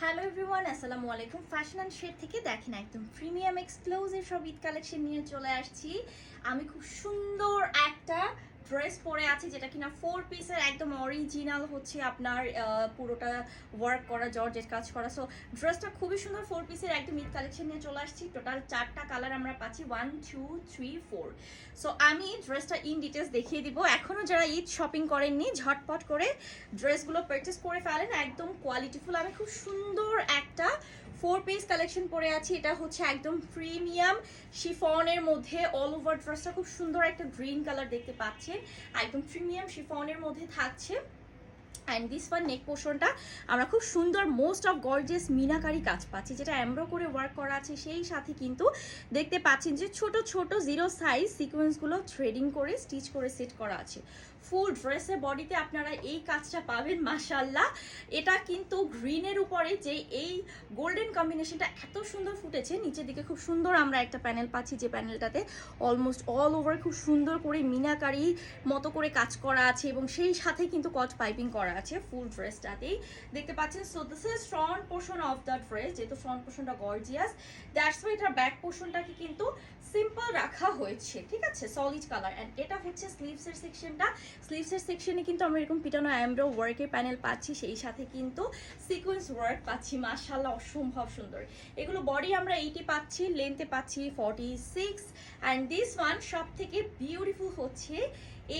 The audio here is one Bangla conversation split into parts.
হ্যালো এভরিওয়ান, আসসালামু আলাইকুম। ফ্যাশন অ্যান্ড শেড থেকে দেখেন একদম প্রিমিয়াম এক্সক্লুসিভ সব ঈদ কালেকশন নিয়ে চলে আসছি। আমি খুব সুন্দর একটা ড্রেস পরে আছি, যেটা কিনা 4 পিসের একদম অরিজিনাল হচ্ছে আপনার পুরোটা ওয়ার্ক করা, জর্জেট কাজ করা। সো ড্রেসটা খুবই সুন্দর, 4 পিসের একদম ঈদ কালেকশন নিয়ে চলে আসছি। টোটাল 4টা কালার আমরা পাচ্ছি, 1 2 3 4। সো আমি ড্রেসটা ইন ডিটেলস দেখিয়ে দিব। এখনও যারা ঈদ শপিং করেননি, ঝটপট করে ড্রেসগুলো পারচেস করে ফেলেন, একদম কোয়ালিটিফুল। আমি খুব সুন্দর একটা 4 পিস কালেকশন পরে আছি। এটা হচ্ছে একদম প্রিমিয়াম শিফনের মধ্যে, অল ওভার ড্রেসটা খুব সুন্দর একটা গ্রিন কালার দেখতে পাচ্ছেন, একদম প্রিমিয়াম শিফনের মধ্যে থাকছে। অ্যান্ড দিস ওয়ান নেক পোর্শনটা আমরা খুব সুন্দর মোস্ট অফ গর্জিয়াস মিনাকারি কাজ পাচ্ছি, যেটা এমব্রো করে ওয়ার্ক করা আছে। সেই সাথে কিন্তু দেখতে পাচ্ছেন যে ছোট ছোট 0 সাইজ সিকোয়েন্সগুলো থ্রেডিং করে স্টিচ করে সেট করা আছে। ফুল ড্রেসের বডিতে আপনারা এই কাজটা পাবেন, মাশাল্লাহ। এটা কিন্তু গ্রিনের উপরে যে এই গোল্ডেন কম্বিনেশনটা এত সুন্দর ফুটেছে, নিচের দিকে খুব সুন্দর আমরা একটা প্যানেল পাচ্ছি, যে প্যানেলটাতে অলমোস্ট অল ওভার খুব সুন্দর করে মিনাকারি মতো করে কাজ করা আছে, এবং সেই সাথে কিন্তু কট পাইপিং করা আছে ফুল ড্রেসটাতেই দেখতে পাচ্ছেন। So this is front portion of the dress, যেহেতু ফ্রন্ট পোর্শনটা গর্জিয়াস, দ্যাটস ওয়াই এটার ব্যাক পোর্শনটাকে কিন্তু সিম্পল রাখা হয়েছে, ঠিক আছে, সলিড কালার। অ্যান্ড এটা হচ্ছে স্লিভসের সেকশনটা। স্লিভসের সেকশনে কিন্তু আমরা এরকম পিটানো এমব্রো ওয়ার্কের প্যানেল পাচ্ছি, সেই সাথে কিন্তু সিকোয়েন্স ওয়ার্ক পাচ্ছি, মাশাআল্লাহ অসম্ভব সুন্দর। এগুলো বডি আমরা 80 পাচ্ছি, লেন্থে পাচ্ছি 46। অ্যান্ড দিস ওয়ান সব থেকে বিউটিফুল হচ্ছে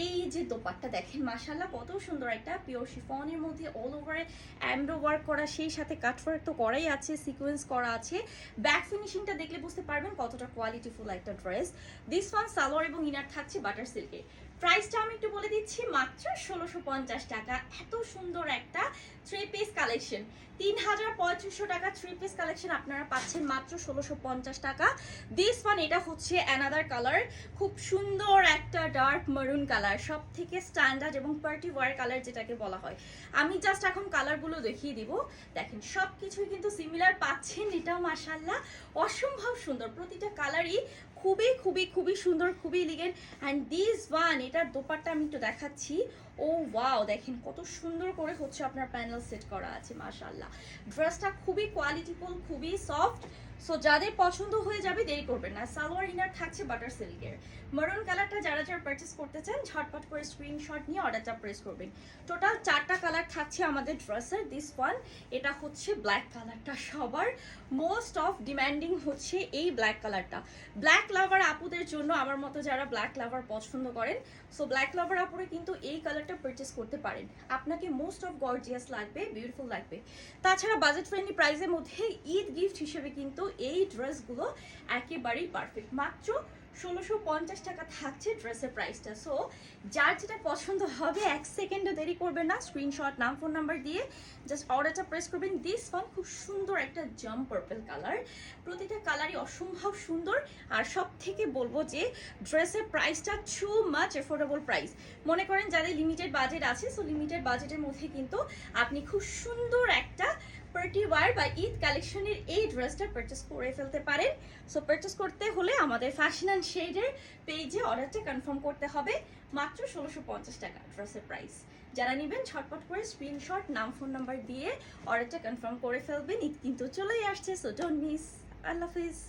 এই যে দোপাট্টা দেখেন, মাশাআল্লাহ কত সুন্দর, একটা পিওর শিফনের মধ্যে অল ওভারে এমব্রো ওয়ার্ক করা, সেই সাথে কাটওয়ার্ক তো করাই আছে, সিকোয়েন্স করা আছে। ব্যাক ফিনিশিংটা দেখলে বুঝতে পারবেন কতটা কোয়ালিটিফুল একটা ড্রেস। দিস ওয়ান সালোয়ার এবং ইনার থাকছে বাটার সিল্কে। প্রাইসটা আমি একটু বলে দিচ্ছি, মাত্র 1650 টাকা। এত সুন্দর একটা 3 পিস কালেকশন, 3300 টাকা 3 পিস কালেকশন আপনারা পাচ্ছেন মাত্র 1650 টাকা। দিস ওয়ান এটা হচ্ছে অ্যানাদার কালার, খুব সুন্দর একটা ডার্ক মারুন কালার, সব থেকে স্ট্যান্ডার্ড এবং পার্টি ওয়ার কালার যেটাকে বলা হয়। আমি জাস্ট এখন কালারগুলো দেখিয়ে দিব, দেখেন সব কিছুই কিন্তু সিমিলার পাচ্ছেন। এটাও মাশাআল্লাহ অসম্ভব সুন্দর, প্রতিটা কালারই খুবই খুবই খুবই সুন্দর, খুবই এলিগেন্ট। অ্যান্ড দিস ওয়ান এটার দোপাট্টা আমি একটু দেখাচ্ছি। ও ওয়াও, দেখেন কত সুন্দর করে হচ্ছে আপনার প্যানেল সেট করা আছে, মাশাআল্লাহ। ড্রেসটা খুবই কোয়ালিটিফুল, খুবই সফট। সো যাদের পছন্দ হয়ে যাবে দেরি করবেন না। সালোয়ার ইনার থাকছে বাটার সিল্কের। মারুন কালারটা যারা যারা পারচেস করতে চান ঝটপট করে স্ক্রিনশট নিয়ে অর্ডারটা প্রেস করবেন। টোটাল 4টা কালার থাকছে আমাদের ড্রেসের। দিস ওয়ান এটা হচ্ছে ব্ল্যাক কালারটা, সবার মোস্ট অফ ডিমান্ডিং হচ্ছে এই ব্ল্যাক কালারটা। ব্ল্যাক লাভার আপুদের জন্য, আমার মতো যারা ব্ল্যাক লাভার পছন্দ করেন, সো ব্ল্যাক লাভার আপুরে কিন্তু এই কালারটা পারচেস করতে পারেন। আপনাকে মোস্ট অফ গর্জিয়াস লাগবে, বিউটিফুল লাগবে। তাছাড়া বাজেট ফ্রেন্ডলি প্রাইসের মধ্যে ঈদ গিফট হিসেবে কিন্তু এই ড্রেসগুলো একেবারেই পারফেক্ট। মাত্র 1650 টাকা থাকছে ড্রেসের প্রাইসটা। সো যার যেটা পছন্দ হবে 1 সেকেন্ডও দেরি করবেন না, স্ক্রিনশট নাম ফোন নাম্বার দিয়ে জাস্ট অর্ডারটা প্রেস করবেন। দিস ওয়ান খুব সুন্দর একটা জাম পার্পল কালার, প্রতিটা কালারই অসম্ভব সুন্দর। আর সব থেকে বলবো যে ড্রেসের প্রাইসটা টু মাচ এফোর্ডেবল প্রাইস। মনে করেন যাদের লিমিটেড বাজেট আছে, সো লিমিটেড বাজেটের মধ্যে কিন্তু আপনি খুব সুন্দর একটা পার্টি ওয়ার বা ঈদ কালেকশনের এই ড্রেসটা পারচেস করে ফেলতে পারেন। সো পারচেস করতে হলে আমাদের ফ্যাশন অ্যান্ড শেডের পেজে অর্ডারটা কনফার্ম করতে হবে। মাত্র 1650 টাকা ড্রেসের প্রাইস। যারা নেবেন ঝটপট করে স্ক্রিনশট নাম ফোন নাম্বার দিয়ে অর্ডারটা কনফার্ম করে ফেলবেন। ঈদ কিন্তু চলেই আসছে, so don't miss. Allah Hafiz.